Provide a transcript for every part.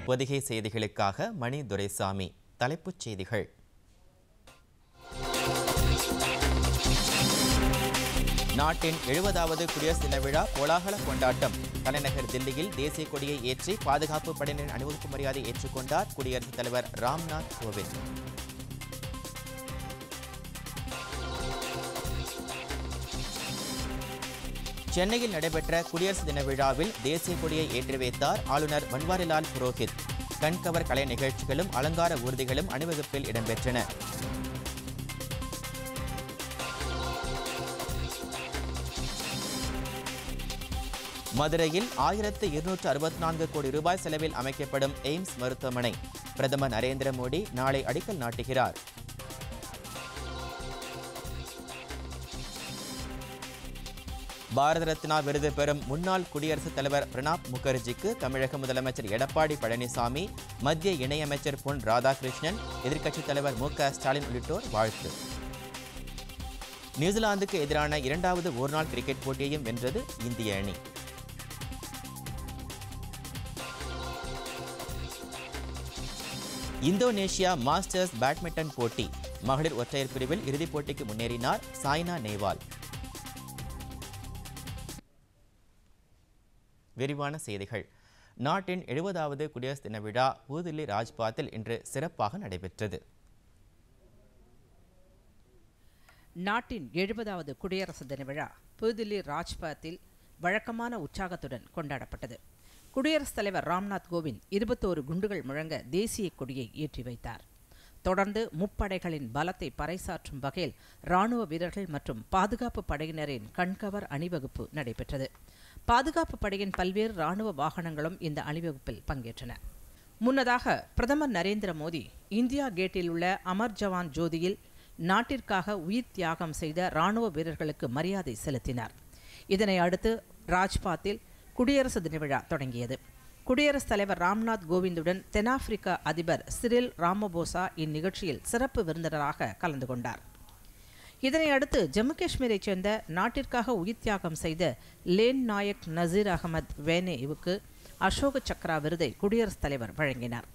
பொதிகை செய்திகளுக்காக மணி துரைசாமி. தலைப்புச் செய்திகள். நாட்டின் 70வது குடியரசு தின விழா கோலாகல கொண்டாட்டம். தலைநகர் தில்லியில் தேசிய கொடியை ஏற்றி பாதுகாப்பு படையினரின் அணிவகுப்பு மரியாதை ஏற்றுக்கொண்டார் குடியரசுத் தலைவர் ராம்நாத் கோவிந்த். சென்னையில் நடைபெற்ற குடியரசு தின விழாவில் தேசிய கொடியை ஏற்றி வைத்தார் ஆளுநர் பன்வாரிலால் புரோஹித். கண்கவர் கலை நிகழ்ச்சிகளும் அலங்கார ஊர்திகளும் அணிவகுப்பில் இடம்பெற்றன. மதுரையில் 1264 கோடி ரூபாய் செலவில் அமைக்கப்படும் எய்ம்ஸ் மருத்துவமனை பிரதமர் நரேந்திர மோடி நாளை அடிக்கல் நாட்டுகிறார். பாரத ரத்னா விருது பெறும் முன்னாள் குடியரசுத் தலைவர் பிரணாப் முகர்ஜிக்கு தமிழக முதலமைச்சர் எடப்பாடி பழனிசாமி, மத்திய இணையமைச்சர் பொன் ராதாகிருஷ்ணன், எதிர்க்கட்சித் தலைவர் மு.க. ஸ்டாலின் உள்ளிட்டோர் வாழ்த்து. நியூசிலாந்துக்கு எதிரான 2வது ஒருநாள் கிரிக்கெட் போட்டியையும் வென்றது இந்திய அணி. இந்தோனேஷியா மாஸ்டர்ஸ் பேட்மிண்டன் போட்டி மகளிர் ஒற்றையர் பிரிவில் இறுதிப் போட்டிக்கு முன்னேறினார் சாய்னா நேவால். விரிவான செய்திகள். நாட்டின் 70வது குடியரசு தின விழா புதுதில்லி ராஜ்பாத்தில் இன்று சிறப்பாக நடைபெற்றது. நாட்டின் 70வது குடியரசு தின விழா புதுதில்லி ராஜ்பாத்தில் வழக்கமான உற்சாகத்துடன் கொண்டாடப்பட்டது. குடியரசுத் தலைவர் ராம்நாத் கோவிந்த் 21 குண்டுகள் முழங்க தேசிய கொடியை ஏற்றி வைத்தார். தொடர்ந்து முப்படைகளின் பலத்தை பறைசாற்றும் வகையில் இராணுவ வீரர்கள் மற்றும் பாதுகாப்பு படையினரின் கண்கவர் அணிவகுப்பு நடைபெற்றது. பாதுகாப்பு படையின் பல்வேறு இராணுவ வாகனங்களும் இந்த அணிவகுப்பில் பங்கேற்றன. முன்னதாக பிரதமர் நரேந்திர மோடி இந்தியா கேட்டில் உள்ள அமர் ஜவான் ஜோதியில் நாட்டிற்காக உயிர் தியாகம் செய்த இராணுவ வீரர்களுக்கு மரியாதை செலுத்தினார். இதனை அடுத்து ராஜ்பாத்தில் குடியரசு தின விழா தொடங்கியது. குடியரசுத் தலைவர் ராம்நாத் கோவிந்துடன் தென்னாப்பிரிக்க அதிபர் சிரில் ராமபோசா இந்நிகழ்ச்சியில் சிறப்பு விருந்தினராக கலந்து கொண்டார். இதனை அடுத்து ஜம்மு காஷ்மீரைச் சேர்ந்த நாட்டிற்காக உயிர் தியாகம் செய்த லேன் நாயக் நசீர் அகமது வேனேவுக்கு அசோக சக்ரா விருதை குடியரசுத் தலைவர் வழங்கினார்.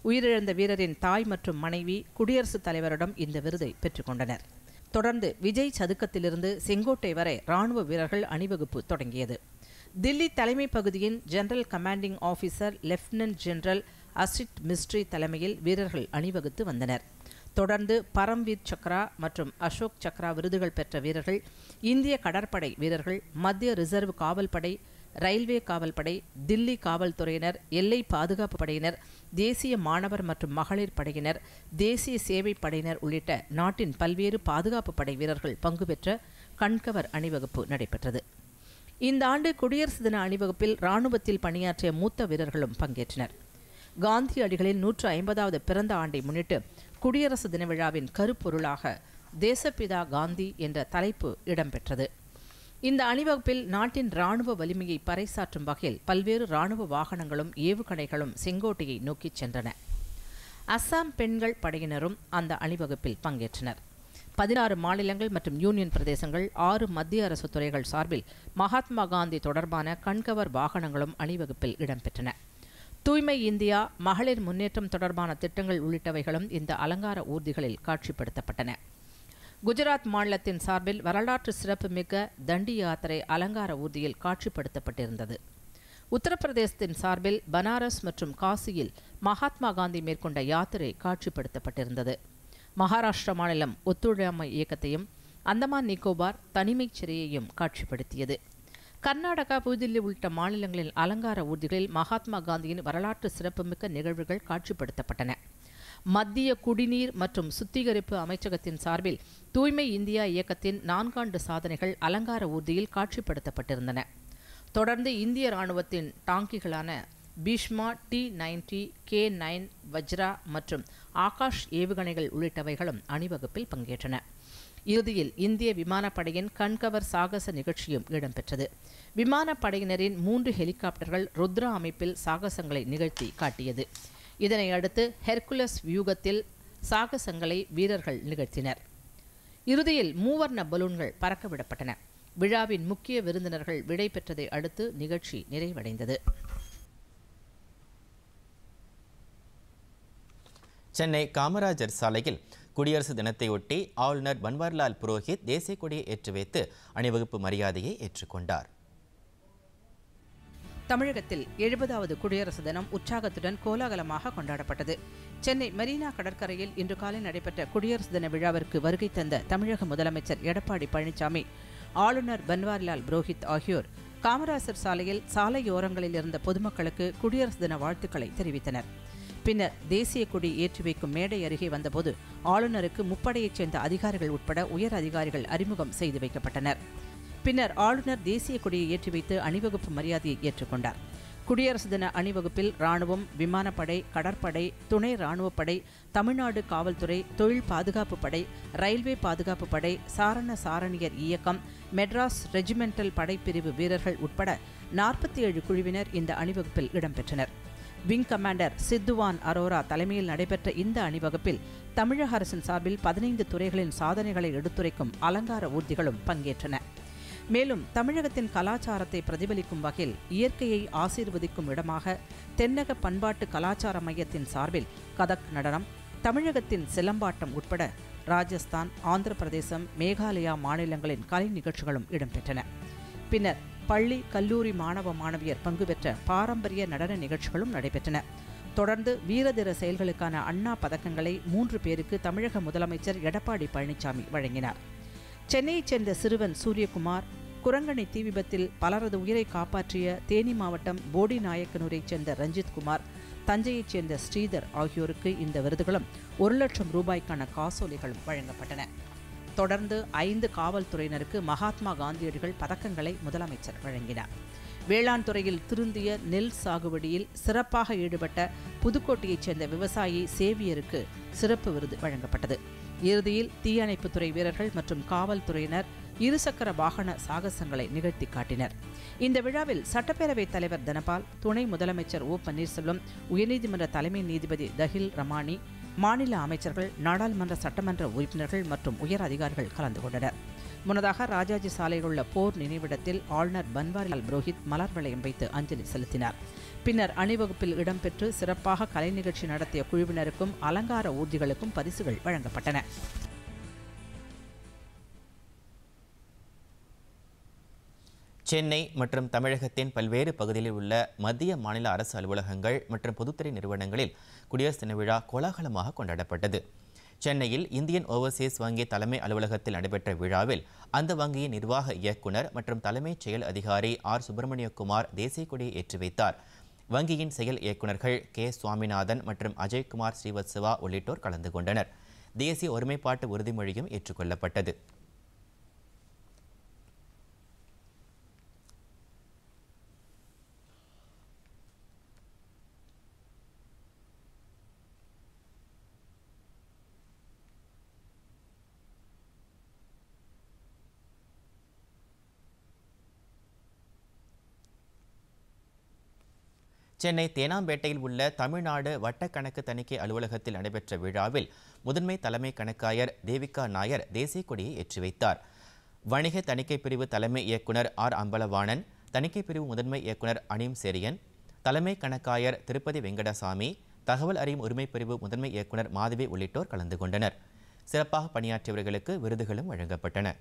உயிரிழந்த வீரரின் தாய் மற்றும் மனைவி குடியரசுத் தலைவரிடம் இந்த விருதை பெற்றுக்கொண்டனர். தொடர்ந்து விஜய் சதுக்கத்திலிருந்து செங்கோட்டை வரை இராணுவ வீரர்கள் அணிவகுப்பு தொடங்கியது. தில்லி தலைமை பகுதியின் general commanding officer lieutenant general Asit Mistry தலைமையில் வீரர்கள் அணிவகுத்து வந்தனர். தொடர்ந்து பரம்வீர் சக்ரா மற்றும் அசோக் சக்ரா விருதுகள் பெற்ற வீரர்கள், இந்திய கடற்படை வீரர்கள், மத்திய ரிசர்வ் காவல்படை, ரயில்வே காவல்படை, தில்லி காவல்துறையினர், எல்லை பாதுகாப்பு படையினர், தேசிய மாணவர் மற்றும் மகளிர் படையினர், தேசிய சேவை படையினர் உள்ளிட்ட நாட்டின் பல்வேறு பாதுகாப்பு படை வீரர்கள் பங்கு பெற்ற கண்கவர் அணிவகுப்பு நடைபெற்றது. இந்த ஆண்டு குடியரசு தின அணிவகுப்பில் இராணுவத்தில் பணியாற்றிய மூத்த வீரர்களும் பங்கேற்றனர். காந்தியடிகளின் 150வது பிறந்த ஆண்டை முன்னிட்டு குடியரசு தின விழாவின் கருப்பொருளாக தேசப்பிதா காந்தி என்ற தலைப்பு இடம்பெற்றது. இந்த அணிவகுப்பில் நாட்டின் இராணுவ வலிமையை பறைசாற்றும் வகையில் பல்வேறு இராணுவ வாகனங்களும் ஏவுகணைகளும் செங்கோட்டையை நோக்கிச் சென்றன. அஸ்ஸாம் பெண்கள் படையினரும் அந்த அணிவகுப்பில் பங்கேற்றனர். 16 மாநிலங்கள் மற்றும் யூனியன் பிரதேசங்கள், 6 மத்திய அரசு துறைகள் சார்பில் மகாத்மா காந்தி தொடர்பான கண்கவர் வாகனங்களும் அணிவகுப்பில் இடம்பெற்றன. தூய்மை இந்தியா, மகளிர் முன்னேற்றம் தொடர்பான திட்டங்கள் உள்ளிட்டவைகளும் இந்த அலங்கார ஊர்திகளில் காட்சிப்படுத்தப்பட்டன. குஜராத் மாநிலத்தின் சார்பில் வரலாற்று சிறப்புமிக்க தண்டி யாத்திரை அலங்கார ஊர்தியில் காட்சிப்படுத்தப்பட்டிருந்தது. உத்தரப்பிரதேசத்தின் சார்பில் பனாரஸ் மற்றும் காசியில் மகாத்மா காந்தி மேற்கொண்ட யாத்திரை காட்சிப்படுத்தப்பட்டிருந்தது. மகாராஷ்டிரா மாநிலம் ஒத்துழையாமை இயக்கத்தையும் அந்தமான் நிக்கோபார் தனிமைச் சிறையையும் காட்சிப்படுத்தியது. கர்நாடகா, புதுதில்லி உள்ளிட்ட மாநிலங்களின் அலங்கார ஊர்திகளில் மகாத்மா காந்தியின் வரலாற்று சிறப்புமிக்க நிகழ்வுகள் காட்சிப்படுத்தப்பட்டன. மத்திய குடிநீர் மற்றும் சுத்திகரிப்பு அமைச்சகத்தின் சார்பில் தூய்மை இந்தியா இயக்கத்தின் 4 ஆண்டு சாதனைகள் அலங்கார ஊர்தியில் காட்சிப்படுத்தப்பட்டிருந்தன. தொடர்ந்து இந்திய இராணுவத்தின் டாங்கிகளான பீஷ்மா, T-90, K-9, வஜ்ரா மற்றும் ஆகாஷ் ஏவுகணைகள் உள்ளிட்டவைகளும் அணிவகுப்பில் பங்கேற்றன. இறுதியில் இந்திய விமானப்படையின் கண்கவர் சாகச நிகழ்ச்சியும் இடம்பெற்றது. விமானப்படையினரின் 3 ஹெலிகாப்டர்கள் ருத்ரா அமைப்பில் சாகசங்களை நிகழ்த்தி காட்டியது. இதனை அடுத்து ஹெர்குலஸ் வியூகத்தில் சாகசங்களை வீரர்கள் நிகழ்த்தினர். இறுதியில் மூவர்ண பலூன்கள் பறக்கவிடப்பட்டன. விழாவின் முக்கிய விருந்தினர்கள் விடை பெற்றதை அடுத்து நிகழ்ச்சி நிறைவடைந்தது. சென்னை காமராஜர் சாலையில் குடியரசு தினத்தையொட்டி ஆளுநர் பன்வாரிலால் புரோஹித் தேசிய கொடியை ஏற்றி வைத்து அணிவகுப்பு மரியாதையை ஏற்றுக்கொண்டார். தமிழகத்தில் 70வது குடியரசு தினம் உற்சாகத்துடன் கோலாகலமாக கொண்டாடப்பட்டது. சென்னை மெரினா கடற்கரையில் இன்று காலை நடைபெற்ற குடியரசு தின விழாவிற்கு வருகை தந்த தமிழக முதலமைச்சர் எடப்பாடி பழனிசாமி, ஆளுநர் பன்வாரிலால் புரோஹித் ஆகியோர் காமராஜர் சாலையில் சாலையோரங்களில் இருந்த பொதுமக்களுக்கு குடியரசு தின வாழ்த்துக்களை தெரிவித்தனர். பின்னர் தேசிய கொடி ஏற்றி வைக்கும் மேடை அருகே வந்தபோது ஆளுநருக்கு முப்படையைச் சேர்ந்த அதிகாரிகள் உட்பட உயர் அதிகாரிகள் அறிமுகம் செய்து வைக்கப்பட்டனர். பின்னர் ஆளுநர் தேசிய கொடியை ஏற்றி வைத்து அணிவகுப்பு மரியாதையை ஏற்றுக்கொண்டார். குடியரசு தின அணிவகுப்பில் ராணுவம், விமானப்படை, கடற்படை, துணை ராணுவப்படை, தமிழ்நாடு காவல்துறை, தொழில் பாதுகாப்பு படை, ரயில்வே பாதுகாப்பு படை, சாரணியர் இயக்கம், மெட்ராஸ் ரெஜிமெண்டல் படைப்பிரிவு வீரர்கள் உட்பட 47 குழுவினர் இந்த அணிவகுப்பில் இடம்பெற்றனர். விங் கமாண்டர் சித்துவான் அரோரா தலைமையில் நடைபெற்ற இந்த அணிவகுப்பில் தமிழக அரசின் சார்பில் 15 துறைகளின் சாதனைகளை எடுத்துரைக்கும் அலங்கார ஊர்திகளும் பங்கேற்றன. மேலும் தமிழகத்தின் கலாச்சாரத்தை பிரதிபலிக்கும் வகையில் இயற்கையை ஆசீர்வதிக்கும் இடமாக தென்னக பண்பாட்டு கலாச்சார மையத்தின் சார்பில் கதக் நடனம், தமிழகத்தின் சிலம்பாட்டம் உட்பட ராஜஸ்தான், ஆந்திர பிரதேசம், மேகாலயா மாநிலங்களின் கலை நிகழ்ச்சிகளும் இடம்பெற்றன. பின்னர் பள்ளி, கல்லூரி மாணவ மாணவியர் பங்கு பெற்ற பாரம்பரிய நடன நிகழ்ச்சிகளும் நடைபெற்றன. தொடர்ந்து வீரதீர செயல்களுக்கான அண்ணா பதக்கங்களை 3 பேருக்கு தமிழக முதலமைச்சர் எடப்பாடி பழனிசாமி வழங்கினார். சென்னையைச் சேர்ந்த சிறுவன் சூரியகுமார், குரங்கணி தீ விபத்தில் பலரது உயிரை காப்பாற்றிய தேனி மாவட்டம் போடி நாயக்கனூரைச் சேர்ந்த ரஞ்சித்குமார், தஞ்சையைச் சேர்ந்த ஸ்ரீதர் ஆகியோருக்கு இந்த விருதுகளும் 1 லட்சம் ரூபாய்க்கான காசோலைகளும் வழங்கப்பட்டன. தொடர்ந்து 5 காவல்துறையினருக்கு மகாத்மா காந்தியடிகள் பதக்கங்களை முதலமைச்சர் வழங்கினார். வேளாண் துறையில் திருந்திய நெல் சாகுபடியில் சிறப்பாக ஈடுபட்ட புதுக்கோட்டையைச் சேர்ந்த விவசாயி சேவியருக்கு சிறப்பு விருது வழங்கப்பட்டது. இறுதியில் தீயணைப்புத்துறை வீரர்கள் மற்றும் காவல்துறையினர் இருசக்கர வாகன சாகசங்களை நிகழ்த்தி காட்டினர். இந்த விழாவில் சட்டப்பேரவைத் தலைவர் தனபால், துணை முதலமைச்சர் ஓ பன்னீர்செல்வம், உயர்நீதிமன்ற தலைமை நீதிபதி தஹில் ரமானி, மாநில அமைச்சர்கள், நாடாளுமன்ற சட்டமன்ற உறுப்பினர்கள் மற்றும் உயர் அதிகாரிகள் கலந்து கொண்டனர். முன்னதாக ராஜாஜி சாலையில் உள்ள போர் நினைவிடத்தில் ஆளுநர் பன்வாரிலால் புரோஹித் மலர் வளையம் வைத்து அஞ்சலி செலுத்தினார். பின்னர் அணிவகுப்பில் இடம்பெற்று சிறப்பாக கலை நிகழ்ச்சி நடத்திய குழுவினருக்கும் அலங்கார ஊர்திகளுக்கும் பரிசுகள் வழங்கப்பட்டன. சென்னை மற்றும் தமிழகத்தின் பல்வேறு பகுதிகளில் உள்ள மத்திய மாநில அரசு அலுவலகங்கள் மற்றும் பொதுத்துறை நிறுவனங்களில் குடியரசு தின விழா கோலாகலமாக கொண்டாடப்பட்டது. சென்னையில் இந்தியன் ஓவர்சீஸ் வங்கி தலைமை அலுவலகத்தில் நடைபெற்ற விழாவில் அந்த வங்கியின் நிர்வாக இயக்குநர் மற்றும் தலைமைச் செயல் அதிகாரி ஆர் சுப்பிரமணியகுமார் தேசிய கொடியை ஏற்றி வைத்தார். வங்கியின் செயல் இயக்குநர்கள் கே சுவாமிநாதன் மற்றும் அஜய்குமார் ஸ்ரீவத்சவா உள்ளிட்டோர் கலந்து கொண்டனர். தேசிய ஒருமைப்பாட்டு உறுதிமொழியும் ஏற்றுக்கொள்ளப்பட்டது. சென்னை தேனாம்பேட்டையில் உள்ள தமிழ்நாடு வட்டக்கணக்கு தணிக்கை அலுவலகத்தில் நடைபெற்ற விழாவில் முதன்மை தலைமை கணக்காயர் தேவிகா நாயர் தேசிய கொடியை ஏற்றி வைத்தார். வணிக தணிக்கை பிரிவு தலைமை இயக்குனர் ஆர் அம்பலவாணன், தணிக்கை பிரிவு முதன்மை இயக்குனர் அனீம் செரியன், தலைமை கணக்காயர் திருப்பதி வெங்கடசாமி, தகவல் அறியும் உரிமை பிரிவு முதன்மை இயக்குனர் மாதவி உள்ளிட்டோர் கலந்து கொண்டனர். சிறப்பாக பணியாற்றியவர்களுக்கு விருதுகளும் வழங்கப்பட்டன.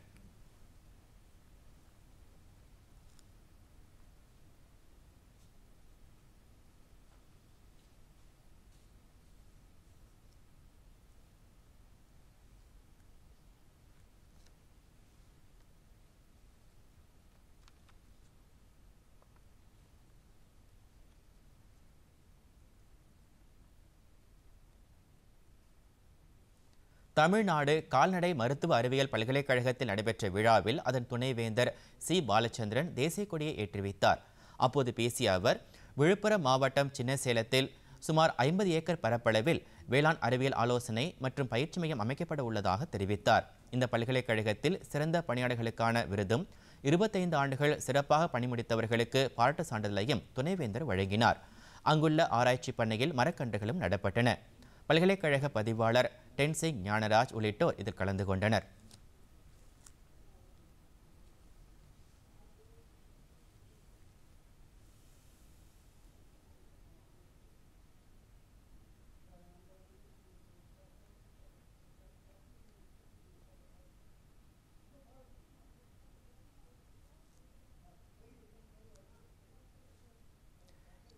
தமிழ்நாடு கால்நடை மருத்துவ அறிவியல் பல்கலைக்கழகத்தில் நடைபெற்ற விழாவில் அதன் துணைவேந்தர் சி பாலச்சந்திரன் தேசிய கொடியை ஏற்றி வைத்தார். அப்போது பேசிய அவர், விழுப்புரம் மாவட்டம் சின்னசேலத்தில் சுமார் 50 ஏக்கர் பரப்பளவில் வேளாண் அறிவியல் ஆலோசனை மற்றும் பயிற்சி மையம் அமைக்கப்பட உள்ளதாக தெரிவித்தார். இந்த பல்கலைக்கழகத்தில் சிறந்த பணியாளர்களுக்கான விருதும் 25 ஆண்டுகள் சிறப்பாக பணிமுடித்தவர்களுக்கு பாராட்டு சான்றிதழையும் துணைவேந்தர் வழங்கினார். அங்குள்ள ஆராய்ச்சி பண்ணையில் மரக்கன்றுகளும் நடப்பட்டன. பல்கலைக்கழக பதிவாளர் டென்சிங் ஞானராஜ் உள்ளிட்டோர் இதில் கலந்து கொண்டனர்.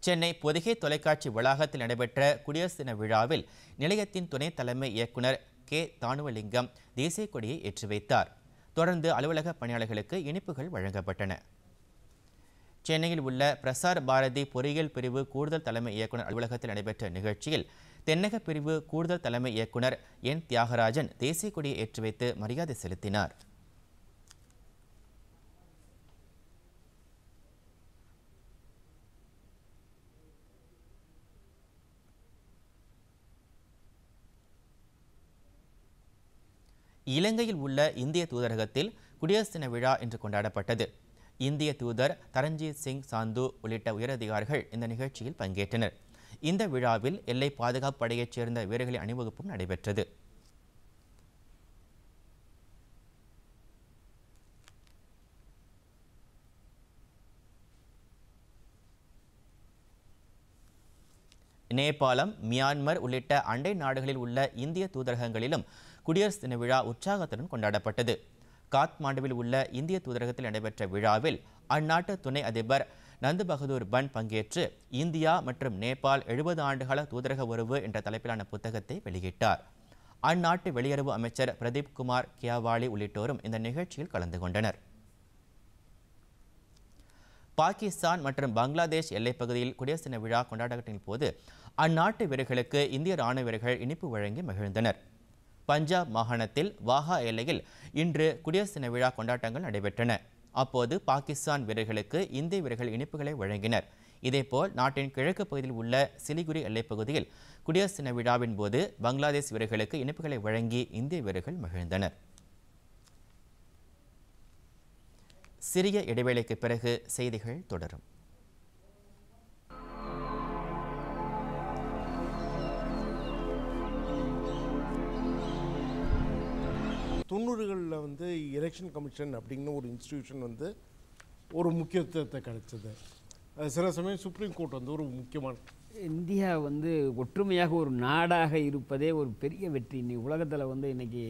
சென்னை பொதிகை தொலைக்காட்சி வளாகத்தில் நடைபெற்ற குடியரசு தின விழாவில் நிலையத்தின் துணை தலைமை இயக்குனர் கே தானுவலிங்கம் தேசிய கொடியை ஏற்றி வைத்தார். தொடர்ந்து அலுவலக பணியாளர்களுக்கு இனிப்புகள் வழங்கப்பட்டன. சென்னையில் உள்ள பிரசார் பாரதி பொறியியல் பிரிவு கூடுதல் தலைமை இயக்குனர் அலுவலகத்தில் நடைபெற்ற நிகழ்ச்சியில் தென்னக பிரிவு கூடுதல் தலைமை இயக்குனர் என் தியாகராஜன் தேசிய கொடியை ஏற்றி வைத்து மரியாதை செலுத்தினார். இலங்கையில் உள்ள இந்திய தூதரகத்தில் குடியரசு தின விழா இன்று கொண்டாடப்பட்டது. இந்திய தூதர் தரண்ஜீத் சிங் சாந்து உள்ளிட்ட உயரதிகாரிகள் இந்த நிகழ்ச்சியில் பங்கேற்றனர். இந்த விழாவில் எல்லை பாதுகாப்பு படையைச் சேர்ந்த வீரர்களின் அணிவகுப்பும் நடைபெற்றது. நேபாளம், மியான்மர் உள்ளிட்ட அண்டை நாடுகளில் உள்ள இந்திய தூதரகங்களிலும் குடியரசு தின விழா உற்சாகத்துடன் கொண்டாடப்பட்டது. காத்மாண்டுவில் உள்ள இந்திய தூதரகத்தில் நடைபெற்ற விழாவில் அந்நாட்டு துணை அதிபர் நந்து பகதூர் பன் பங்கேற்று இந்தியா மற்றும் நேபாள் 70 ஆண்டுகால தூதரக உறவு என்ற தலைப்பிலான புத்தகத்தை வெளியிட்டார். அந்நாட்டு வெளியுறவு அமைச்சர் பிரதீப் குமார் கியாவாலி உள்ளிட்டோரும் இந்த நிகழ்ச்சியில் கலந்து கொண்டனர். பாகிஸ்தான் மற்றும் பங்களாதேஷ் எல்லைப்பகுதியில் குடியரசு தின விழா கொண்டாட்டத்தின் போது அந்நாட்டு வீரர்களுக்கு இந்திய ராணுவ வீரர்கள் இனிப்பு வழங்கி மகிழ்ந்தனர். பஞ்சாப் மாகாணத்தில் வாகா எல்லையில் இன்று குடியரசு தின விழா கொண்டாட்டங்கள் நடைபெற்றன. அப்போது பாகிஸ்தான் வீரர்களுக்கு இந்திய வீரர்கள் இனிப்புகளை வழங்கினர். இதேபோல் நாட்டின் கிழக்கு பகுதியில் உள்ள சிலிகுரி எல்லைப்பகுதியில் குடியரசு தின விழாவின் போது பங்களாதேஷ் வீரர்களுக்கு இனிப்புகளை வழங்கி இந்திய வீரர்கள் மகிழ்ந்தனர். சிறிய இடைவேளைக்கு பிறகு செய்திகள் தொடரும். தொண்ணூறுகளில் எலெக்ஷன் கமிஷன் அப்படிங்கிற ஒரு இன்ஸ்டிடியூஷன் ஒரு முக்கியத்துவத்தை கிடைச்சது. சில சமயம் சுப்ரீம் கோர்ட் ஒரு முக்கியமான இந்தியா ஒற்றுமையாக ஒரு நாடாக இருப்பதே ஒரு பெரிய வெற்றி. இன்னைக்கு உலகத்தில் இன்னைக்கு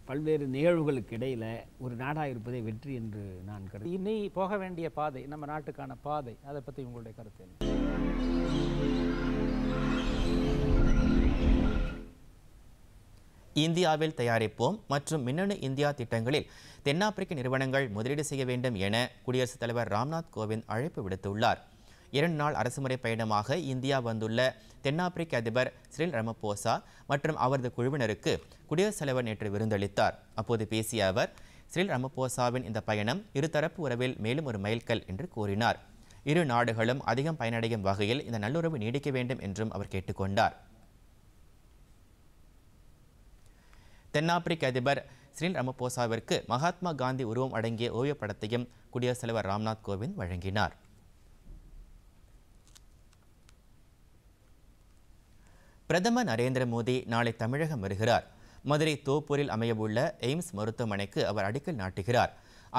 பல்வேறு நிகழ்வுகளுக்கு இடையில் ஒரு நாடாக இருப்பதே வெற்றி என்று நான் கருது. இனி போக வேண்டிய பாதை, நம்ம நாட்டுக்கான பாதை, அதை பற்றி உங்களுடைய கருத்து என்ன? இந்தியாவில் தயாரிப்போம் மற்றும் மின்னணு இந்தியா திட்டங்களில் தென்னாப்பிரிக்க நிறுவனங்கள் முதலீடு செய்ய வேண்டும் என குடியரசுத் தலைவர் ராம்நாத் கோவிந்த் அழைப்பு விடுத்துள்ளார். 2 நாள் அரசுமுறை பயணமாக இந்தியா வந்துள்ள தென்னாப்பிரிக்க அதிபர் சிறில் ரமபோசா மற்றும் அவரது குழுவினருக்கு குடியரசுத் தலைவர் நேற்று விருந்தளித்தார். அப்போது பேசிய அவர், சிறில் ரமபோசாவின் இந்த பயணம் இருதரப்பு உறவில் மேலும் ஒரு மைல்கல் என்று கூறினார். இரு நாடுகளும் அதிகம் பயனடையும் வகையில் இந்த நல்லுறவு நீடிக்க வேண்டும் என்றும் அவர் கேட்டுக்கொண்டார். தென்னாப்பிரிக்க அதிபர் சிறில் ரமபோசாவிற்கு மகாத்மா காந்தி உருவம் அடங்கிய ஓவியப்படத்தையும் குடியரசுத் தலைவர் ராம்நாத் கோவிந்த் வழங்கினார். பிரதமர் நரேந்திர மோடி நாளை தமிழகம் வருகிறார். மதுரை தோப்பூரில் அமையவுள்ள எய்ம்ஸ் மருத்துவமனைக்கு அவர் அடிக்கல் நாட்டுகிறார்.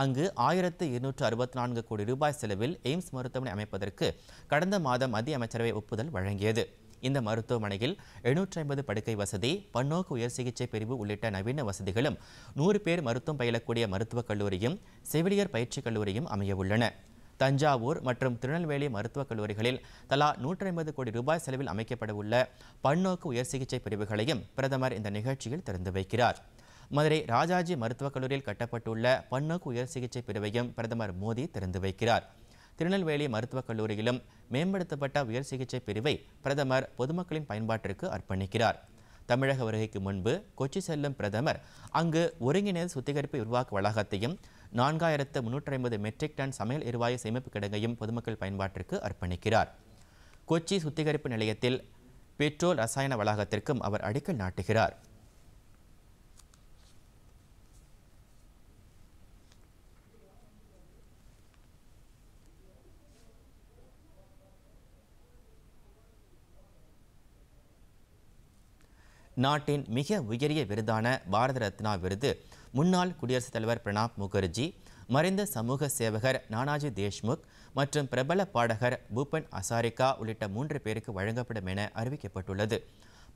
அங்கு 1264 கோடி ரூபாய் செலவில் எய்ம்ஸ் மருத்துவமனை அமைப்பதற்கு கடந்த மாதம் மத்திய அமைச்சரவை ஒப்புதல் வழங்கியது. இந்த மருத்துவமனையில் 750 படுக்கை வசதி, பன்னோக்கு உயர் சிகிச்சை பிரிவு உள்ளிட்ட நவீன வசதிகளும் 100 பேர் மருத்துவம் பயிலக்கூடிய மருத்துவக் கல்லூரியும் செவிலியர் பயிற்சிக் கல்லூரியும் அமையவுள்ளன. தஞ்சாவூர் மற்றும் திருநெல்வேலி மருத்துவக் கல்லூரிகளில் தலா 150 கோடி ரூபாய் செலவில் அமைக்கப்பட உள்ள பன்னோக்கு உயர் சிகிச்சை பிரிவுகளையும் பிரதமர் இந்த நிகழ்ச்சியில் திறந்து வைக்கிறார். மதுரை ராஜாஜி மருத்துவக் கல்லூரியில் கட்டப்பட்டுள்ள பன்னோக்கு உயர் சிகிச்சை பிரிவையும் பிரதமர் மோடி திறந்து வைக்கிறார். திருநெல்வேலி மருத்துவக் கல்லூரியிலும் மேம்படுத்தப்பட்ட உயர் சிகிச்சை பிரிவை பிரதமர் பொதுமக்களின் பயன்பாட்டிற்கு அர்ப்பணிக்கிறார். தமிழக வருகைக்கு முன்பு கொச்சி செல்லும் பிரதமர் அங்கு ஒருங்கிணைந்த சுத்திகரிப்பு உருவாக்க வளாகத்தையும் 4350 மெட்ரிக் டன் சமையல் எரிவாயு சேமிப்பு கிடங்கையும் பொதுமக்கள் பயன்பாட்டிற்கு அர்ப்பணிக்கிறார். கொச்சி சுத்திகரிப்பு நிலையத்தில் பெட்ரோல் ரசாயன வளாகத்திற்கும் அவர் அடிக்கல் நாட்டுகிறார். நாட்டின் மிக உயரிய விருதான பாரத ரத்னா விருது முன்னாள் குடியரசுத் தலைவர் பிரணாப் முகர்ஜி, மறைந்த சமூக சேவகர் நானாஜி தேஷ்முக் மற்றும் பிரபல பாடகர் பூபன் ஹசாரிகா உள்ளிட்ட 3 பேருக்கு வழங்கப்படும் என அறிவிக்கப்பட்டுள்ளது.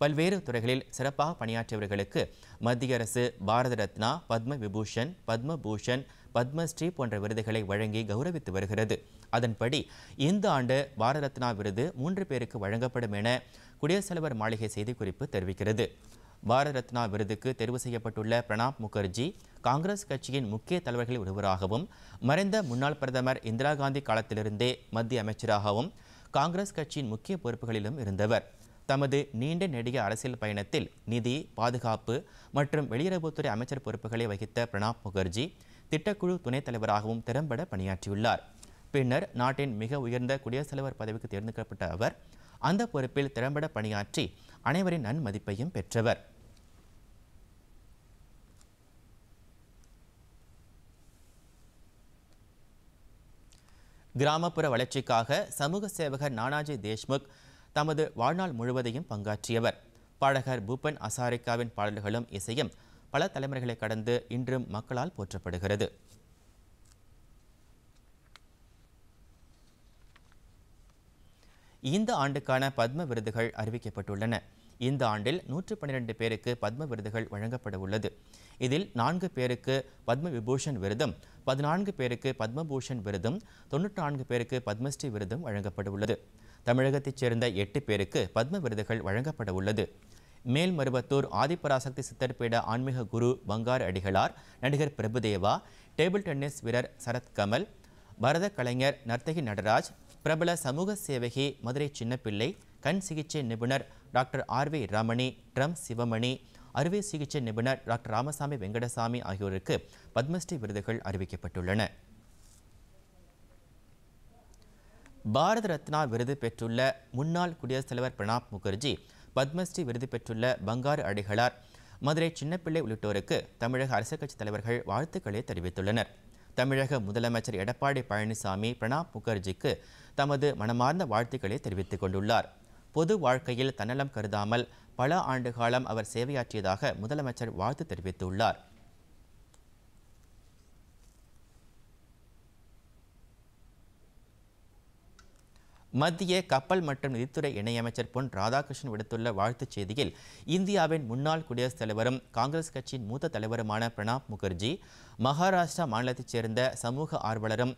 பல்வேறு துறைகளில் சிறப்பாக பணியாற்றியவர்களுக்கு மத்திய அரசு பாரத ரத்னா, பத்ம விபூஷன், பத்ம பூஷன், பத்மஸ்ரீ போன்ற விருதுகளை வழங்கி கௌரவித்து வருகிறது. அதன்படி இந்த ஆண்டு பாரத ரத்னா விருது 3 பேருக்கு வழங்கப்படும் என குடியரசுத் தலைவர் மாளிகை செய்திக்குறிப்பு தெரிவிக்கிறது. பாரத ரத்னா விருதுக்கு தேர்வு செய்யப்பட்டுள்ள பிரணாப் முகர்ஜி காங்கிரஸ் கட்சியின் முக்கிய தலைவர்களில் ஒருவராகவும், மறைந்த முன்னாள் பிரதமர் இந்திரா காந்தி காலத்திலிருந்தே மத்திய அமைச்சராகவும் காங்கிரஸ் கட்சியின் முக்கிய பொறுப்புகளிலும் இருந்தவர். தமது நீண்ட நெடிய அரசியல் பயணத்தில் நிதி, பாதுகாப்பு மற்றும் வெளியுறவுத்துறை அமைச்சர் பொறுப்புகளை வகித்த பிரணாப் முகர்ஜி திட்டக்குழு துணைத் தலைவராகவும் திறம்பட பணியாற்றியுள்ளார். பின்னர் நாட்டின் மிக உயர்ந்த குடியரசுத் தலைவர் பதவிக்கு தேர்ந்தெடுக்கப்பட்ட அவர் அந்த பொறுப்பில் திறம்பட பணியாற்றி அனைவரின் நன்மதிப்பையும் பெற்றவர். கிராமப்புற வளர்ச்சிக்காக சமூக சேவகர் நானாஜி தேஷ்முக் தமது வாழ்நாள் முழுவதையும் பங்காற்றியவர். பாடகர் பூபன் ஹசாரிகாவின் பாடல்களும் இசையும் பல தலைமுறைகளை கடந்து இன்றும் மக்களால் போற்றப்படுகிறது. இந்த ஆண்டுக்கான பத்ம விருதுகள் அறிவிக்கப்பட்டுள்ளன. இந்த ஆண்டில் 112 பேருக்கு பத்ம விருதுகள் வழங்கப்பட உள்ளது. இதில் 4 பேருக்கு பத்ம விபூஷன் விருதும், 14 பேருக்கு பத்மபூஷன் விருதும், 94 பேருக்கு பத்மஸ்ரீ விருதும் வழங்கப்பட உள்ளது. தமிழகத்தைச் சேர்ந்த 8 பேருக்கு பத்ம விருதுகள் வழங்கப்பட உள்ளது. மேல்மருவத்தூர் ஆதிபராசக்தி சித்தர்பீட ஆன்மீக குரு பங்காரு அடிகளார், நடிகர் பிரபுதேவா, டேபிள் டென்னிஸ் வீரர் சரத் கமல், பரத கலைஞர் நர்த்தகி நடராஜ், பிரபல சமூக சேவகி மதுரை சின்னப்பிள்ளை, கண் சிகிச்சை நிபுணர் doctor RV. Ramani, drum Sivamani, அறுவை சிகிச்சை நிபுணர் டாக்டர் ராமசாமி வெங்கடசாமி ஆகியோருக்கு பத்மஸ்ரீ விருதுகள் அறிவிக்கப்பட்டுள்ளன. பாரத ரத்னா விருது பெற்றுள்ள முன்னாள் குடியரசுத் தலைவர் பிரணாப் முகர்ஜி, பத்மஸ்ரீ விருது பெற்றுள்ள பங்காரு அடிகளார், மதுரை சின்னப்பிள்ளை உள்ளிட்டோருக்கு தமிழக அரசியல் கட்சித் தலைவர்கள் வாழ்த்துக்களை தெரிவித்துள்ளனர். தமிழக முதலமைச்சர் எடப்பாடி பழனிசாமி பிரணாப் முகர்ஜிக்கு தமது மனமார்ந்த வாழ்த்துக்களை தெரிவித்துக் கொண்டுள்ளார். பொது வாழ்க்கையில் தன்னலம் கருதாமல் பல ஆண்டு காலம் அவர் சேவையாற்றியதாக முதலமைச்சர் வாழ்த்து தெரிவித்துள்ளார். மத்திய கப்பல் மற்றும் நிதித்துறை இணையமைச்சர் பொன் ராதாகிருஷ்ணன் விடுத்துள்ள வாழ்த்துச் செய்தியில், இந்தியாவின் முன்னாள் குடியரசுத் தலைவரும் காங்கிரஸ் கட்சியின் மூத்த தலைவருமான பிரணாப் முகர்ஜி மகாராஷ்டிரா மாநிலத்தைச் சேர்ந்த சமூக ஆர்வலரும்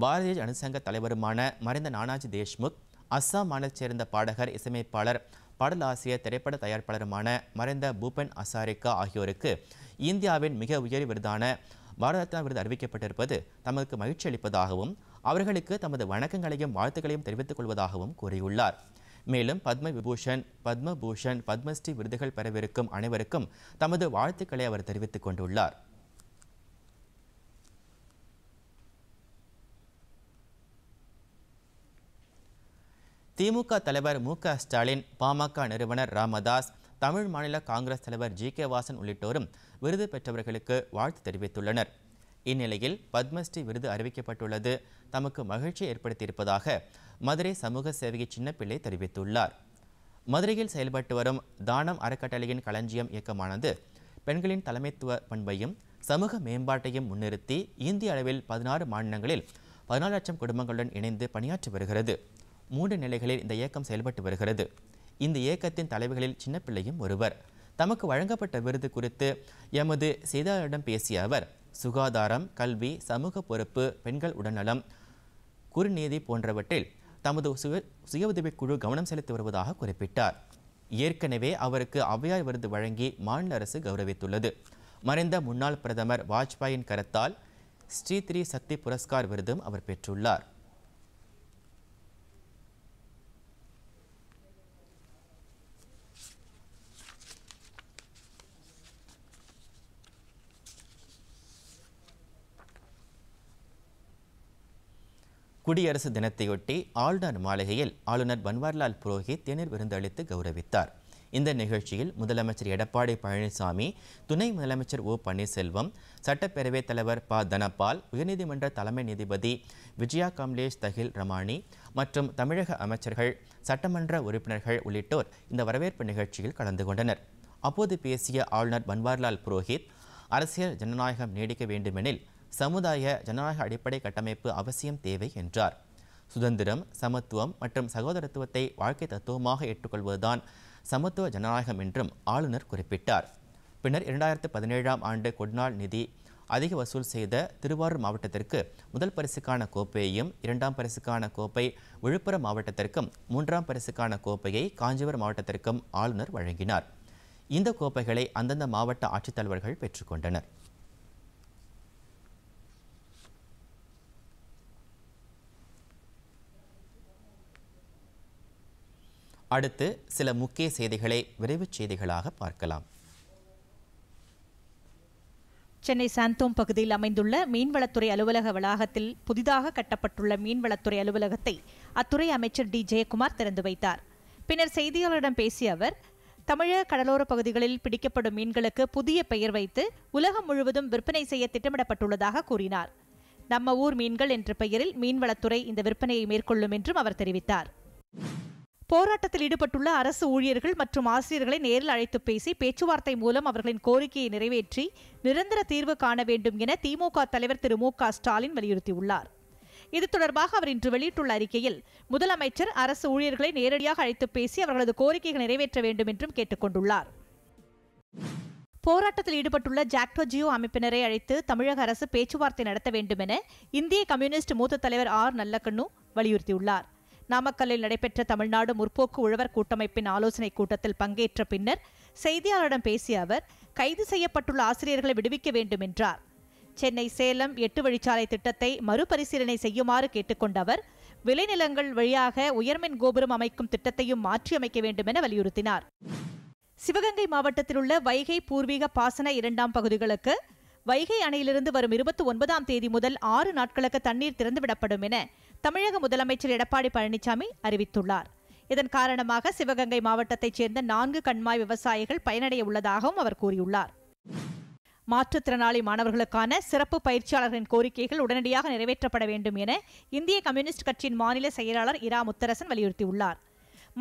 பாரதிய ஜனசங்க தலைவருமான மறைந்த நானாஜி தேஷ்முக், அஸ்ஸாம் மாநிலத்தைச் சேர்ந்த பாடகர், இசையமைப்பாளர், பாடலாசிரியர், திரைப்பட தயாரிப்பாளருமான மறைந்த பூபன் ஹசாரிகா ஆகியோருக்கு இந்தியாவின் மிக உயரிய விருதான பாரத ரத்னா விருது அறிவிக்கப்பட்டிருப்பது தமக்கு மகிழ்ச்சி அளிப்பதாகவும் அவர்களுக்கு தமது வணக்கங்களையும் வாழ்த்துக்களையும் தெரிவித்துக் கொள்வதாகவும் கூறியுள்ளார். மேலும் பத்ம விபூஷன், பத்மபூஷன், பத்மஸ்ரீ விருதுகள் பெறவிருக்கும் அனைவருக்கும் தமது வாழ்த்துக்களை அவர் தெரிவித்துக் கொண்டுள்ளார். திமுக தலைவர் மு.க. ஸ்டாலின், பாமக நிறுவனர் ராமதாஸ், தமிழ் மாநில காங்கிரஸ் தலைவர் ஜி.கே. வாசன் உள்ளிட்டோரும் விருது பெற்றவர்களுக்கு வாழ்த்து தெரிவித்துள்ளனர். இந்நிலையில் பத்மஸ்ரீ விருது அறிவிக்கப்பட்டுள்ளது தமக்கு மகிழ்ச்சியை ஏற்படுத்தியிருப்பதாக மதுரை சமூக சேவகி சின்னப்பிள்ளை தெரிவித்துள்ளார். மதுரையில் செயல்பட்டு வரும் தானம் அறக்கட்டளையின் களஞ்சியம் இயக்கமானது பெண்களின் தலைமைத்துவ பண்பையும் சமூக மேம்பாட்டையும் முன்னிறுத்தி இந்திய அளவில் 16 மாநிலங்களில் 14 லட்சம் குடும்பங்களுடன் இணைந்து பணியாற்றி வருகிறது. 3 நிலைகளில் இந்த இயக்கம் செயல்பட்டு வருகிறது. இந்த இயக்கத்தின் தலைவர்களில் சின்னப்பிள்ளையும் ஒருவர். தமக்கு வழங்கப்பட்ட விருது குறித்து எமது செய்தியாளரிடம் பேசிய அவர், சுகாதாரம், கல்வி, சமூக பொறுப்பு, பெண்கள் உடல்நலம், குறுநீதி போன்றவற்றில் தமது சுய உதவிக் குழு கவனம் செலுத்தி வருவதாக குறிப்பிட்டார். ஏற்கனவே அவருக்கு ஔவையார் விருது வழங்கி மாநில அரசு கௌரவித்துள்ளது. மறைந்த முன்னாள் பிரதமர் வாஜ்பாயின் கரத்தால் ஸ்ரீ சக்தி புரஸ்கார் விருதும் அவர் பெற்றுள்ளார். குடியரசு தினத்தையொட்டி ஆளுநர் மாளிகையில் ஆளுநர் பன்வாரிலால் புரோஹித் தேநீர் விருந்து அளித்து கௌரவித்தார். இந்த நிகழ்ச்சியில் முதலமைச்சர் எடப்பாடி பழனிசாமி, துணை முதலமைச்சர் ஓ பன்னீர்செல்வம், சட்டப்பேரவைத் தலைவர் ப. தனபால், உயர்நீதிமன்ற தலைமை நீதிபதி விஜயா கமலேஷ் தஹில் ரமானி மற்றும் தமிழக அமைச்சர்கள், சட்டமன்ற உறுப்பினர்கள் உள்ளிட்டோர் இந்த வரவேற்பு நிகழ்ச்சியில் கலந்து கொண்டனர். அப்போது பேசிய ஆளுநர் பன்வாரிலால் புரோஹித், அரசியல் ஜனநாயகம் நீடிக்க வேண்டுமெனில் சமுதாய ஜனநாயக அடிப்படை கட்டமைப்பு அவசியம் தேவை என்றார். சுதந்திரம், சமத்துவம் மற்றும் சகோதரத்துவத்தை வாழ்க்கை தத்துவமாக ஏற்றுக்கொள்வதுதான் சமத்துவ ஜனநாயகம் என்றும் ஆளுநர் குறிப்பிட்டார். பின்னர் 2017ஆம் ஆண்டு கொடிநாள் நிதி அதிக வசூல் செய்த திருவாரூர் மாவட்டத்திற்கு முதல் பரிசுக்கான கோப்பையையும், 2ஆம் பரிசுக்கான கோப்பை விழுப்புரம் மாவட்டத்திற்கும், 3ஆம் பரிசுக்கான கோப்பையை காஞ்சிபுரம் மாவட்டத்திற்கும் ஆளுநர் வழங்கினார். இந்த கோப்பைகளை அந்தந்த மாவட்ட ஆட்சித்தலைவர்கள் பெற்றுக்கொண்டனர். அடுத்து சில முக்கிய செய்திகளை விரைவுச் செய்திகளாக பார்க்கலாம். சென்னை சாந்தோம் பகுதியில் அமைந்துள்ள மீன்வளத்துறை அலுவலக வளாகத்தில் புதிதாக கட்டப்பட்டுள்ள மீன்வளத்துறை அலுவலகத்தை அத்துறை அமைச்சர் டி ஜெயக்குமார் திறந்து வைத்தார். பின்னர் செய்தியாளர்களிடம் பேசிய அவர், தமிழக கடலோர பகுதிகளில் பிடிக்கப்படும் மீன்களுக்கு புதிய பெயர் வைத்து உலகம் முழுவதும் விற்பனை செய்ய திட்டமிடப்பட்டுள்ளதாக கூறினார். நம்ம ஊர் மீன்கள் என்ற பெயரில் மீன்வளத்துறை இந்த விற்பனையை மேற்கொள்ளும் என்றும் அவர் தெரிவித்தார். போராட்டத்தில் ஈடுபட்டுள்ள அரசு ஊழியர்கள் மற்றும் ஆசிரியர்களை நேரில் அழைத்து பேசி பேச்சுவார்த்தை மூலம் அவர்களின் கோரிக்கையை நிறைவேற்றி நிரந்தர தீர்வு காண வேண்டும் என திமுக தலைவர் திரு மு.க. ஸ்டாலின் வலியுறுத்தியுள்ளார். இது தொடர்பாக அவர் இன்று வெளியிட்டுள்ள அறிக்கையில், முதலமைச்சர் அரசு ஊழியர்களை நேரடியாக அழைத்து பேசி அவர்களது கோரிக்கைகள் நிறைவேற்ற வேண்டும் என்றும் கேட்டுக் கொண்டுள்ளார். போராட்டத்தில் ஈடுபட்டுள்ள ஜாக்டோ ஜியோ அமைப்பினரை அழைத்து தமிழக அரசு பேச்சுவார்த்தை நடத்த வேண்டும் என இந்திய கம்யூனிஸ்ட் மூத்த தலைவர் ஆர் நல்லக்கண்ணு வலியுறுத்தியுள்ளார். நாமக்கல்லில் நடைபெற்ற தமிழ்நாடு முற்போக்கு உழவர் கூட்டமைப்பின் ஆலோசனைக் கூட்டத்தில் பங்கேற்ற பின்னர் செய்தியாளரிடம் பேசிய அவர், கைது செய்யப்பட்டுள்ள ஆசிரியர்களை விடுவிக்க வேண்டும் என்றார். சென்னை சேலம் 8 வழிச்சாலை திட்டத்தை மறுபரிசீலனை செய்யுமாறு கேட்டுக்கொண்ட அவர், விளைநிலங்கள் வழியாக உயர்மின் கோபுரம் அமைக்கும் திட்டத்தையும் மாற்றியமைக்க வேண்டும் என வலியுறுத்தினார். சிவகங்கை மாவட்டத்தில் உள்ள வைகை பூர்வீக பாசன 2ஆம் பகுதிகளுக்கு வைகை அணையிலிருந்து வரும் 29ஆம் தேதி முதல் 6 நாட்களுக்கு தண்ணீர் திறந்துவிடப்படும் என தமிழக முதலமைச்சர் எடப்பாடி பழனிசாமி அறிவித்துள்ளார். இதன் காரணமாக சிவகங்கை மாவட்டத்தைச் சேர்ந்த 4 கண்மாய் விவசாயிகள் பயனடைய உள்ளதாகவும் அவர் கூறியுள்ளார். மாற்றுத்திறனாளி மாணவர்களுக்கான சிறப்பு பயிற்சியாளர்களின் கோரிக்கைகள் உடனடியாக நிறைவேற்றப்பட வேண்டும் என இந்திய கம்யூனிஸ்ட் கட்சியின் மாநில செயலாளர் இரா முத்தரசன் வலியுறுத்தியுள்ளார்.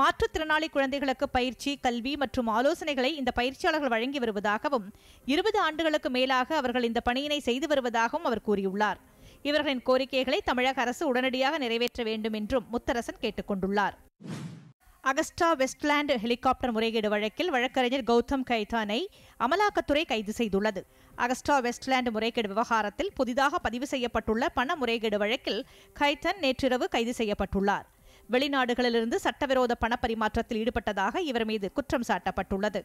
மாற்றுத்திறனாளி குழந்தைகளுக்கு பயிற்சி, கல்வி மற்றும் ஆலோசனைகளை இந்த பயிற்சியாளர்கள் வழங்கி வருவதாகவும் 20 ஆண்டுகளுக்கு மேலாக அவர்கள் இந்த பணியினை செய்து வருவதாகவும் அவர் கூறியுள்ளார். இவர்களின் கோரிக்கைகளை தமிழக அரசு உடனடியாக நிறைவேற்ற வேண்டும் என்றும் முத்தரசன் கேட்டுக் கொண்டுள்ளார். அகஸ்டா வெஸ்ட்லேண்ட் ஹெலிகாப்டர் முறைகேடு வழக்கில் வழக்கறிஞர் கௌதம் கைத்தானை அமலாக்கத்துறை கைது செய்துள்ளது. அகஸ்டா வெஸ்ட்லேண்ட் முறைகேடு விவகாரத்தில் புதிதாக பதிவு செய்யப்பட்டுள்ள பண முறைகேடு வழக்கில் கைத்தன் நேற்றிரவு கைது செய்யப்பட்டுள்ளார். வெளிநாடுகளிலிருந்து சட்டவிரோத பணப்பரிமாற்றத்தில் ஈடுபட்டதாக இவர் மீது குற்றம் சாட்டப்பட்டுள்ளது.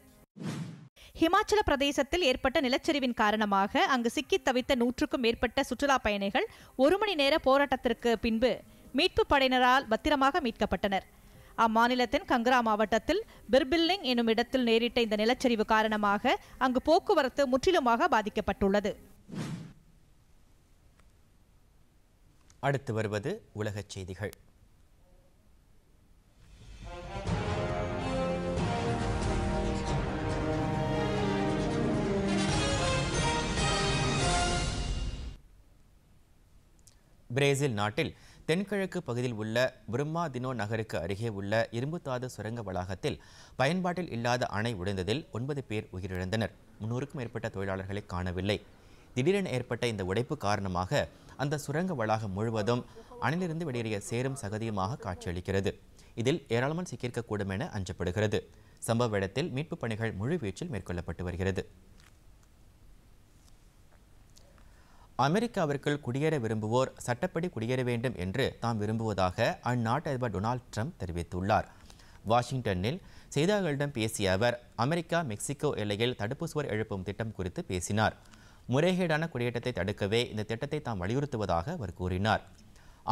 ஹிமாச்சல பிரதேசத்தில் ஏற்பட்ட நிலச்சரிவின் காரணமாக அங்கு சிக்கித் தவித்த 100க்கும் மேற்பட்ட சுற்றுலா பயணிகள் 1 மணி நேர போராட்டத்திற்கு பின்பு மீட்புப் படையினரால் பத்திரமாக மீட்கப்பட்டனர். அம்மாநிலத்தின் கங்ரா மாவட்டத்தில் பிர்பில்லிங் எனும் இடத்தில் நேரிட்ட இந்த நிலச்சரிவு காரணமாக அங்கு போக்குவரத்து முற்றிலுமாக பாதிக்கப்பட்டுள்ளது. அடுத்து வருவது உலகச் செய்திகள். பிரேசில் நாட்டில் தென்கிழக்கு பகுதியில் உள்ள புருமாதினோ நகருக்கு அருகே உள்ள இரும்புத்தாது சுரங்க வளாகத்தில் பயன்பாட்டில் இல்லாத அணை உடைந்ததில் 9 பேர் உயிரிழந்தனர். 300க்கும் மேற்பட்ட தொழிலாளர்களை காணவில்லை. திடீரென ஏற்பட்ட இந்த உடைப்பு காரணமாக அந்த சுரங்க வளாகம் முழுவதும் அணையிலிருந்து வெளியேறிய சேரும் சகதியுமாக காட்சியளிக்கிறது. இதில் ஏராளமான சிக்கியிருக்கக்கூடும் என அஞ்சப்படுகிறது. சம்பவ இடத்தில் மீட்புப் பணிகள் முழுவீச்சில் மேற்கொள்ளப்பட்டு வருகிறது. அமெரிக்காவிற்குள் குடியேற விரும்புவோர் சட்டப்படி குடியேற வேண்டும் என்று தாம் விரும்புவதாக அந்நாட்டு அதிபர் டொனால்ட் ட்ரம்ப் தெரிவித்துள்ளார். வாஷிங்டனில் செய்தியாளர்களிடம் பேசிய அவர், அமெரிக்கா மெக்சிகோ எல்லையில் தடுப்பு சுவர் எழுப்பும் திட்டம் குறித்து பேசினார். முறைகேடான குடியேற்றத்தை தடுக்கவே இந்த திட்டத்தை தாம் வலியுறுத்துவதாக அவர் கூறினார்.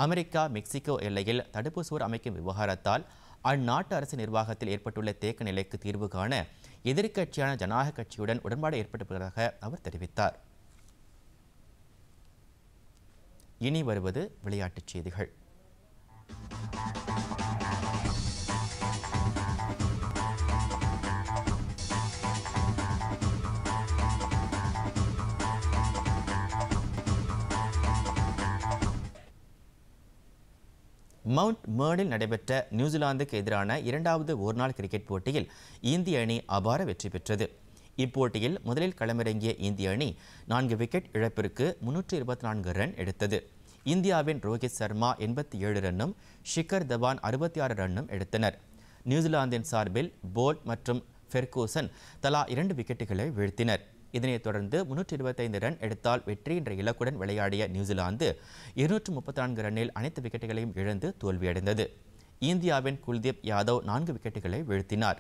அமெரிக்கா மெக்சிகோ எல்லையில் தடுப்பு சுவர் அமைக்கும் விவகாரத்தால் அந்நாட்டு அரசு நிர்வாகத்தில் ஏற்பட்டுள்ள தேக்க நிலைக்கு தீர்வு காண எதிர்க்கட்சியான ஜனநாயக கட்சியுடன் உடன்பாடு ஏற்பட்டுள்ளதாக அவர் தெரிவித்தார். இனி வருவது விளையாட்டுச் செய்திகள். மவுண்ட் மேர்னில் நடைபெற்ற நியூசிலாந்துக்கு எதிரான 2வது ஒருநாள் கிரிக்கெட் போட்டியில் இந்திய அணி அபார வெற்றி பெற்றது. இப்போட்டியில் முதலில் களமிறங்கிய இந்திய அணி 4 விக்கெட் இழப்பிற்கு 324 ரன் எடுத்தது. இந்தியாவின் ரோஹித் சர்மா 87 ரன்னும் ஷிகர் தவான் 66 ரன்னும் எடுத்தனர். நியூசிலாந்தின் சார்பில் போல்ட் மற்றும் ஃபெர்கூசன் தலா 2 விக்கெட்டுகளை வீழ்த்தினர். இதனைத் தொடர்ந்து 325 ரன் எடுத்தால் வெற்றி என்ற இலக்குடன் விளையாடிய நியூசிலாந்து 234 ரன்னில் அனைத்து விக்கெட்டுகளையும் இழந்து தோல்வியடைந்தது. இந்தியாவின் குல்தீப் யாதவ் 4 விக்கெட்டுகளை வீழ்த்தினார்.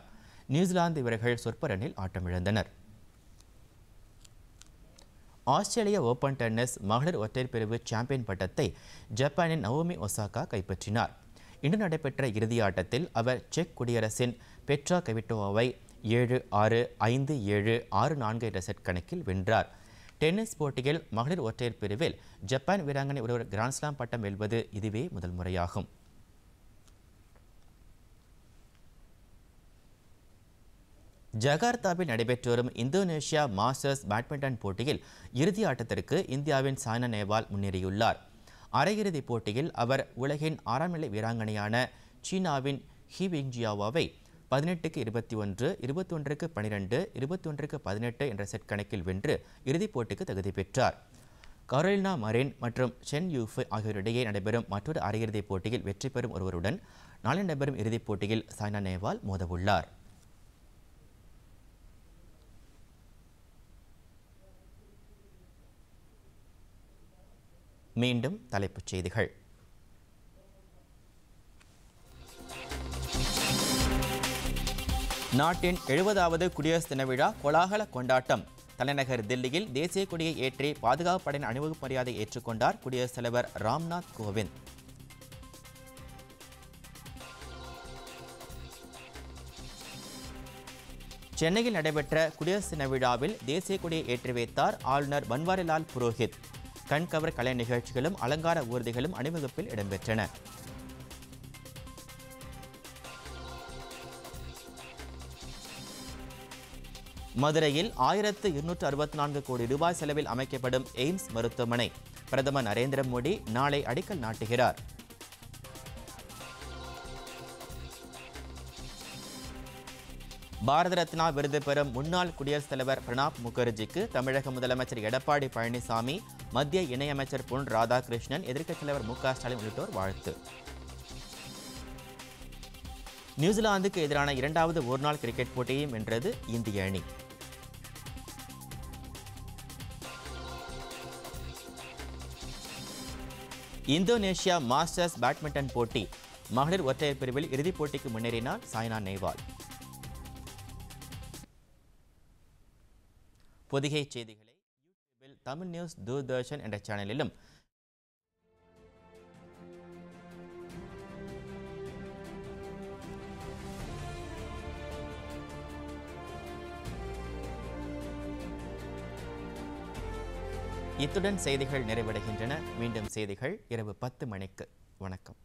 நியூசிலாந்து வீரர்கள் சொற்ப ரன்னில் ஆட்டமிழந்தனர். ஆஸ்திரேலிய ஓபன் டென்னிஸ் மகளிர் ஒற்றையர் பிரிவு சாம்பியன் பட்டத்தை ஜப்பானின் நவோமி ஒசாகா கைப்பற்றினார். இன்று நடைபெற்ற இறுதி ஆட்டத்தில் அவர் செக் குடியரசின் பெட்ரா கவிட்டோவாவை 7-6, 5-7, 6-4 என்ற செட் கணக்கில் வென்றார். டென்னிஸ் போட்டியில் மகளிர் ஒற்றையர் பிரிவில் ஜப்பான் வீராங்கனை ஒருவர் கிராண்ட்ஸ்லாம் பட்டம் வெல்வது இதுவே முதல் முறையாகும். ஜகார்த்தாவில் நடைபெற்று வரும் இந்தோனேஷியா மாஸ்டர்ஸ் பேட்மிண்டன் போட்டியில் இறுதி ஆட்டத்திற்கு இந்தியாவின் சாய்னா நேவால் முன்னேறியுள்ளார். அரையிறுதிப் போட்டியில் அவர் உலகின் 6ஆம் நிலை வீராங்கனையான சீனாவின் ஹி பிங்ஜியாவோவை 18-21, 21-12, 21-18 என்ற செட் கணக்கில் வென்று இறுதிப் போட்டிக்கு தகுதி பெற்றார். கரோலினா மரின் மற்றும் சென் யூஃபை ஆகியோரிடையே நடைபெறும் மற்றொரு அரையிறுதிப் போட்டியில் வெற்றி பெறும் ஒருவருடன் நாளை நடைபெறும் இறுதிப் போட்டியில் சாய்னா நேவால் மோதவுள்ளார். மீண்டும் தலைப்புச் செய்திகள். நாட்டின் 70வது குடியரசு தின விழா கோலாகல கொண்டாட்டம். தலைநகர் தில்லியில் தேசிய கொடியை ஏற்றி பாதுகாப்பு படையின் அணிவகுப்பு மரியாதை ஏற்றுக்கொண்டார் குடியரசுத் தலைவர் ராம்நாத் கோவிந்த். சென்னையில் நடைபெற்ற குடியரசு தின விழாவில் தேசிய கொடியை ஏற்றி வைத்தார் ஆளுநர் பன்வாரிலால் புரோஹித். கண்கவர் கலை நிகழ்ச்சிகளும் அலங்கார ஊர்திகளும் அணிவகுப்பில் இடம்பெற்றன. மதுரையில் 1264 கோடி ரூபாய் செலவில் அமைக்கப்படும் எய்ம்ஸ் மருத்துவமனை பிரதமர் நரேந்திர மோடி நாளை அடிக்கல் நாட்டுகிறார். பாரத ரத்னா விருது பெறும் முன்னாள் குடியரசுத் தலைவர் பிரணாப் முகர்ஜிக்கு தமிழக முதலமைச்சர் எடப்பாடி பழனிசாமி, மத்திய இணையமைச்சர் பொன் ராதாகிருஷ்ணன், எதிர்க்கட்சித் தலைவர் மு.க. ஸ்டாலின் உள்ளிட்டோர் வாழ்த்து. நியூசிலாந்துக்கு எதிரான 2வது ஒருநாள் கிரிக்கெட் போட்டியையும் வென்றது இந்திய அணி. இந்தோனேஷியா மாஸ்டர்ஸ் பேட்மிண்டன் போட்டி மகளிர் ஒற்றையர் பிரிவில் இறுதிப் போட்டிக்கு முன்னேறினார் சாய்னா நேவால். பொதிகை செய்திகளை யூடியூபில் தமிழ் நியூஸ் தூர்தர்ஷன் என்ற சேனலிலும், இத்துடன் செய்திகள் நிறைவடைகின்றன. மீண்டும் செய்திகள் இரவு 10 மணிக்கு. வணக்கம்.